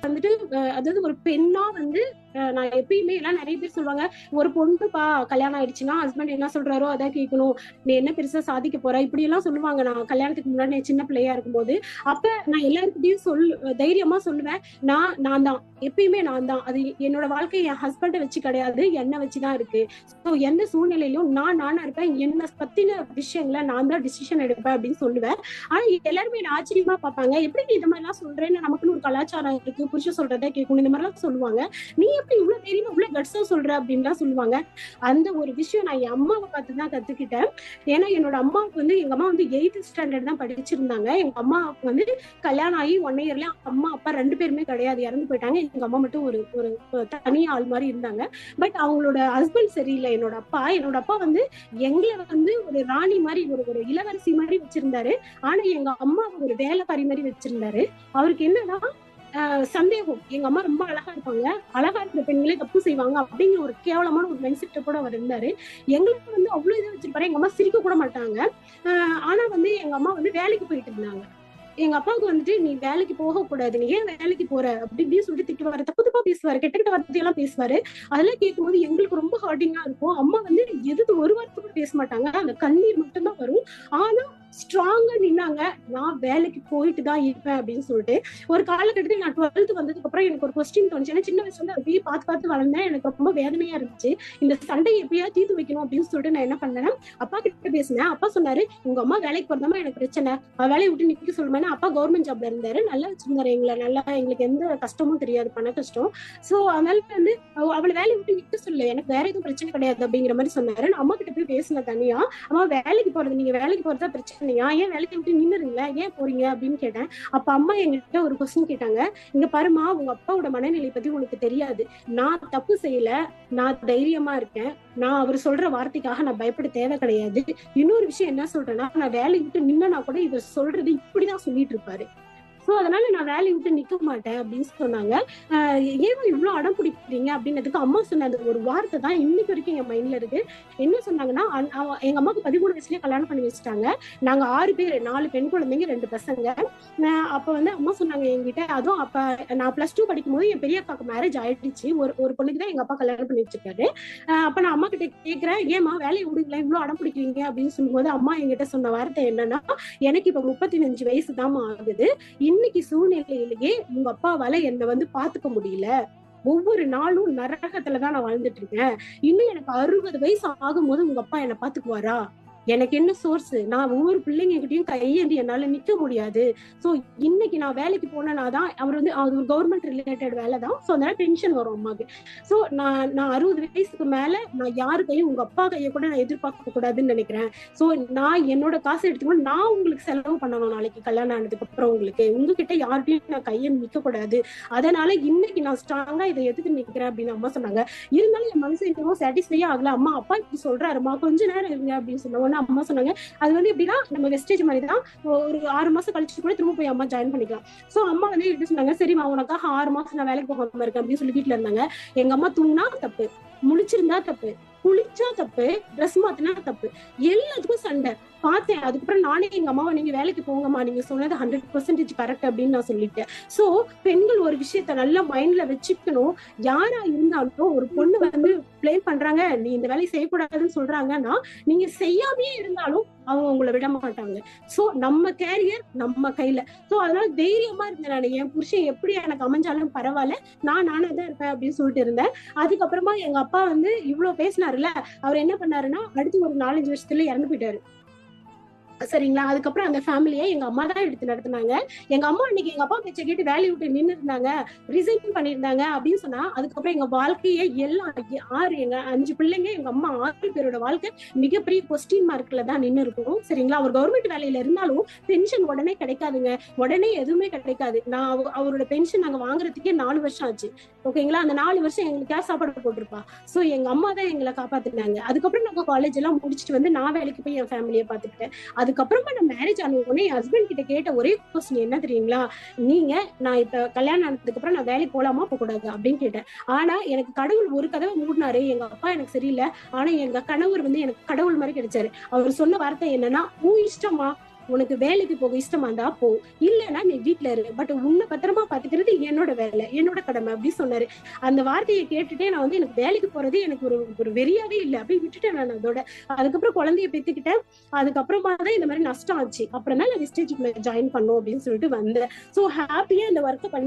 வந்துட்டு அதாவது ஒரு பெண்ணா வந்து நான் எப்பயுமே எல்லாம் நிறைய பேர் சொல்லுவாங்க, ஒரு பொண்ணுப்பா கல்யாணம் ஆயிடுச்சுன்னா ஹஸ்பண்ட் என்ன சொல்றாரோ அதான் கேட்கணும், நீ என்ன பெருசா சாதிக்க போற, இப்படி எல்லாம் சொல்லுவாங்க. நான் கல்யாணத்துக்கு முன்னாடி சின்ன பிள்ளையா இருக்கும்போது அப்ப நான் எல்லாருக்கிட்டையும் தைரியமா சொல்லுவேன், நான் தான், எப்பயுமே நான் தான். அது என்னோட வாழ்க்கை என் ஹஸ்பண்டை வச்சு கிடையாது, என்னை வச்சுதான் இருக்கு. ஸோ எந்த சூழ்நிலையிலும் நானா இருப்பேன், என்னை பத்தின விஷயங்களை நான் தான் டிசிஷன் எடுப்பேன் அப்படின்னு சொல்லுவேன். ஆனா எல்லாருமே என்ன ஆச்சரியமா பார்ப்பாங்க, எப்படி நீ இந்த மாதிரி எல்லாம் சொல்றேன்னு, நமக்குன்னு ஒரு கலாச்சாரம் இருக்கு, புருஷன் சொல்றதை கேட்கணும், இந்த மாதிரி எல்லாம் சொல்லுவாங்க, நீ எப்படி இவ்வளவு தைரியமா இவ்வளவு கட்ஸா சொல்ற அப்படின்லாம் சொல்லுவாங்க. அந்த ஒரு விஷயம் நான் என் அம்மாவை பார்த்துதான் கத்துக்கிட்டேன். ஏன்னா என்னோட அம்மாவுக்கு வந்து, எங்க அம்மா வந்து 8th ஸ்டாண்டர்ட் தான் படிச்சிருந்தாங்க. எங்க அம்மாவுக்கு வந்து கல்யாணம் ஆகி 1 இயர்ல அம்மா அப்பா 2 பேருமே கிடையாது, இறந்து போயிட்டாங்க. எங்க அம்மா மட்டும் ஒரு ஒரு தனி ஆள் மாதிரி இருந்தாங்க. பட் அவங்களோட ஹஸ்பண்ட் சரியில்லை. என்னோட அப்பா வந்து எங்களை வந்து ஒரு ராணி மாதிரி, ஒரு இளவரசி மாதிரி வச்சிருந்தாரு. ஆனா எங்க அம்மா ஒரு வேலைக்காரி மாதிரி வச்சிருந்தாரு. அவருக்கு என்னன்னா சந்தேகம், எங்க அம்மா ரொம்ப அழகா இருப்பாங்க, அழகா இருக்கிற பெண்களே தப்பு செய்வாங்க அப்படிங்கிற ஒரு கேவலமான ஒரு மைண்ட் செட் கூட அவர் இருந்தாரு. எங்களுக்கு வந்து அவ்வளவு இதை வச்சிருப்பாரு. எங்க அம்மா சிரிக்க கூட மாட்டாங்க. ஆனா வந்து எங்க அம்மா வந்து வேலைக்கு போயிட்டு இருந்தாங்க. எங்க அப்பாவுக்கு வந்துட்டு, நீ வேலைக்கு போக கூடாது, நீ ஏன் வேலைக்கு போற அப்படி இப்படின்னு சொல்லிட்டு திட்டுவாரு, தப்பு தப்பா பேசுவாரு, கெட்ட கெட்ட வார்த்தையெல்லாம் பேசுவாரு. அதெல்லாம் கேட்கும்போது எங்களுக்கு ரொம்ப ஹார்டிங்கா இருக்கும். அம்மா வந்து எதுக்கு ஒரு வார்த்தை கூட பேச மாட்டாங்க, அந்த கண்ணீர் மட்டும்தான் வரும். ஆனா ஸ்ட்ராங்கா நின்னாங்க, நான் வேலைக்கு போயிட்டு தான் இருப்பேன் அப்படின்னு சொல்லிட்டு. ஒரு காலகட்டத்தில் நான் 12th வந்ததுக்கு அப்புறம் எனக்கு ஒரு கொஸ்டின் தோணுச்சு. ஏன்னா சின்ன வயசுல வந்து அப்படியே பார்த்து வளர்ந்தேன். எனக்கு ரொம்ப வேதனையா இருந்துச்சு. இந்த சண்டையை எப்படியா தீர்த்து வைக்கணும் அப்படின்னு சொல்லிட்டு நான் என்ன பண்ணேன்னா, அப்பா கிட்ட பேசினேன். அப்பா சொன்னாரு, உங்க அம்மா வேலைக்கு போறதாமா எனக்கு பிரச்சனை, வேலையை விட்டு நிக்க சொல்லுவேன். அப்பா கவர்மெண்ட் ஜாப்ல இருந்தாரு, நல்லா வச்சிருந்தாரு எங்களை, நல்லா எங்களுக்கு எந்த கஷ்டமும் தெரியாது, பண கஷ்டம். சோ அதனால வந்து அவளை வேலையை விட்டு நிக்க சொல்லு, எனக்கு வேற எதுவும் பிரச்சனை கிடையாது அப்படிங்கிற மாதிரி சொன்னாரு. நான் அம்மா கிட்ட போய் பேசினேன் தனியா. அம்மா வேலைக்கு போறது, நீங்க வேலைக்கு போறதா பிரச்சனையா, ஏன் வேலைக்கு விட்டு நின்னுறீங்களா, ஏன் போறீங்க அப்படின்னு கேட்டேன். அப்ப அம்மா எங்கிட்ட ஒரு கொஸ்டின் கேட்டாங்க, இங்க பாருமா, உங்க அப்பாவோட மனநிலை பத்தி உனக்கு தெரியாது, நான் தப்பு செய்யல, நான் தைரியமா இருக்கேன், நான் அவர் சொல்ற வார்த்தைக்காக நான் பயப்பட தேவை கிடையாது. இன்னொரு விஷயம் என்ன சொல்றேன்னா, நான் வேலையை விட்டு நின்னா கூட இவர் சொல்றது இப்படிதான் சொல்லிட்டு இருப்பாரு. சோ அதனால நான் வேலையை விட்டு நிக்க மாட்டேன் அப்படின்னு சொன்னாங்க. ஏன் இவ்வளவு அடம் பிடிக்கிறீங்க அப்படின்னதுக்கு அம்மா சொன்ன அந்த ஒரு வார்த்தை தான் இன்னைக்கு வரைக்கும் என் மைண்ட்ல இருக்கு. என்ன சொன்னாங்கன்னா, எங்க அம்மாவுக்கு 13 வயசுலயே கல்யாணம் பண்ணி வச்சுட்டாங்க. நாங்க 6 பேர், 4 பெண் குழந்தைங்க, 2 பசங்க. அப்ப வந்து அம்மா சொன்னாங்க என்கிட்ட, அதுவும் அப்ப நான் +2 படிக்கும் போது என் பெரிய அக்காக்கு மேரேஜ் ஆயிடுச்சு. ஒரு பொண்ணுக்கு தான் எங்க அப்பா கல்யாணம் பண்ணி வச்சிருக்காரு. அப்ப நான் அம்மா கிட்ட கேட்கிறேன், ஏமா வேலையை விடுங்களா, இவ்வளவு அடம் பிடிக்கிறீங்க அப்படின்னு சொல்லும்போது அம்மா என்கிட்ட சொன்ன வார்த்தை என்னன்னா, எனக்கு இப்ப 35 வயசு தான் ஆகுது, இன்னைக்கு சூழ்நிலையிலேயே உங்க அப்பாவால என்னை வந்து பாத்துக்க முடியல, ஒவ்வொரு நாளும் நரகத்துலதான் நான் வாழ்ந்துட்டு இருக்கேன், இன்னும் எனக்கு 60 வயசு ஆகும்போது உங்க அப்பா என்னை பாத்துக்குவாரா, எனக்கு என்ன சோர்ஸ், நான் ஒவ்வொரு பிள்ளைங்க கிட்டையும் கையேந்தி என்னால நிக்க முடியாது. சோ இன்னைக்கு நான் வேலைக்கு போனேனாதான், அவர் வந்து அது ஒரு கவர்மெண்ட் ரிலேட்டட் வேலை தான், சோ அதனால பென்ஷன் வரும் அம்மாக்கு. சோ நான் 60 வயசுக்கு மேல நான் யாரு கையும், உங்க அப்பா கையை கூட நான் எதிர்பார்க்க கூடாதுன்னு நினைக்கிறேன். சோ நான் என்னோட காசு எடுத்துக்கணும், நான் உங்களுக்கு செலவு பண்ணணும், நாளைக்கு கல்யாணம் ஆனதுக்கு அப்புறம் உங்களுக்கு, உங்ககிட்ட யார்கிட்டயும் நான் கையை நிக்க கூடாது, அதனால இன்னைக்கு நான் ஸ்ட்ராங்கா இதை எதுக்கு நிக்கிறேன் அப்படின்னு அம்மா சொன்னாங்க. இருந்தாலும் என் மனசு இன்னும் சாட்டிஸ்ஃபையா ஆகல. அம்மா அப்பா இப்படி சொல்றாருமா, கொஞ்ச நேரம் இருங்க அப்படின்னு சொன்ன அம்மா சொன்னாங்க, அது வந்து எப்படின்னா நம்ம வெஸ்டேஜ் மாதிரி தான், ஒரு 6 மாசம் கழிச்சு கூட திரும்ப போய் அம்மா ஜாயின் பண்ணிக்கலாம். சோ அம்மா வந்து எப்படி சொன்னாங்க, சரிம்மா உனக்காக 6 மாசம் நான் வேலைக்கு போகாம இருக்கேன் அப்படின்னு சொல்லி வீட்டுல இருந்தாங்க. எங்க அம்மா தூங்கினா தப்பு, முழிச்சிருந்தா தப்பு, குளிச்சா தப்பு, ட்ரெஸ் மாத்தினா தப்பு, எல்லாத்துக்கும் சண்டை பார்த்தேன். அதுக்கப்புறம் நானே எங்க அம்மாவை, நீங்க வேலைக்கு போங்கம்மா, நீங்க சொன்னது 100% கரெக்ட் அப்படின்னு நான் சொல்லிட்டேன். சோ பெண்கள் ஒரு விஷயத்த நல்லா மைண்ட்ல வச்சுக்கணும். யாரா இருந்தாலும் ஒரு பொண்ணு வந்து பிளேம் பண்றாங்க, நீ இந்த வேலையை செய்யக்கூடாதுன்னு சொல்றாங்கன்னா, நீங்க செய்யாமே இருந்தாலும் அவங்க உங்களை விட மாட்டாங்க. சோ நம்ம கேரியர் நம்ம கையில. சோ அதனால தைரியமா இருந்தேன் நான், என் புருஷன் எப்படி எனக்கு அமைஞ்சாலும் பரவாயில்ல, நானே தான் இருப்பேன் அப்படின்னு சொல்லிட்டு இருந்தேன். அதுக்கப்புறமா எங்க அப்பா வந்து இவ்வளவு பேசினாருல, அவர் என்ன பண்ணாருன்னா, அடுத்து ஒரு 4-5 வருஷத்துல இறந்து போயிட்டாரு. சரிங்களா. அதுக்கப்புறம் அந்த ஃபேமிலியை எங்க அம்மா தான் எடுத்து நடத்தினாங்க. எங்க அம்மா அன்னைக்கு எங்க அப்பா பேச்சை கேட்டு வேலையை விட்டு நின்று இருந்தாங்க, ரிசைன் பண்ணியிருந்தாங்க அப்படின்னு சொன்னா, அதுக்கப்புறம் எங்க வாழ்க்கையே எல்லாம் 5 பிள்ளைங்க, எங்க அம்மா 6 பேரோட வாழ்க்கை மிகப்பெரிய கொஸ்டின் மார்க்ல தான் நின்று இருக்கும். சரிங்களா. அவர் கவர்மெண்ட் வேலையில இருந்தாலும் பென்ஷன் உடனே கிடைக்காதுங்க, உடனே எதுவுமே கிடைக்காது. நான் அவரோட பென்ஷன் நாங்க வாங்குறதுக்கே 4 வருஷம் ஆச்சு. ஓகேங்களா. அந்த 4 வருஷம் எங்களுக்கு யார் சாப்பாடு போட்டிருப்பா. சோ எங்க அம்மா தான் எங்களை காப்பாத்தினாங்க. அதுக்கப்புறம் நாங்க காலேஜ் எல்லாம் முடிச்சுட்டு வந்து நான் வேலைக்கு போய் என் ஃபேமிலியை பாத்துக்கிட்டேன். அதுக்கப்புறமா நான் மேரேஜ் ஆன உடனே என் ஹஸ்பண்ட் கிட்ட கேட்ட ஒரே கொஸ்டின் என்ன தெரியுங்களா, நான் இப்ப கல்யாணம் ஆனதுக்கு அப்புறம் நான் வேலைக்கு போலாமா போக கூடாது அப்படின்னு கேட்டேன். ஆனா எனக்கு கடவுள் ஒரு கதவை மூடினாரு. எங்க அப்பா எனக்கு சரியில்லை, ஆனா எங்க கணவர் வந்து எனக்கு கடவுள் மாதிரி கிடைச்சாரு. அவர் சொன்ன வார்த்தை என்னன்னா, உன் இஷ்டமா, உனக்கு வேலைக்கு போக இஷ்டமா இருந்தா போ, இல்லன்னா நீ வீட்டுல இரு, பட் உன்னை பத்திரமா பாத்துக்கிறது என்னோட வேலை, என்னோட கடமை அப்படி சொன்னாரு. அந்த வார்த்தையை கேட்டுட்டே நான் வந்து எனக்கு வேலைக்கு போறதே எனக்கு ஒரு வெறியாவே இல்லை, அப்படி விட்டுட்டேன் நான் அதோட. அதுக்கப்புறம் குழந்தைய பெத்துக்கிட்டேன். அதுக்கப்புறமா தான் இந்த மாதிரி நஷ்டம் ஆச்சு. அப்புறம் தான் நான் விஸ்டேஜுக்குள்ள ஜாயின் பண்ணோம் அப்படின்னு சொல்லிட்டு வந்தேன். சோ ஹாப்பியா இந்த ஒர்க்கை பண்ணி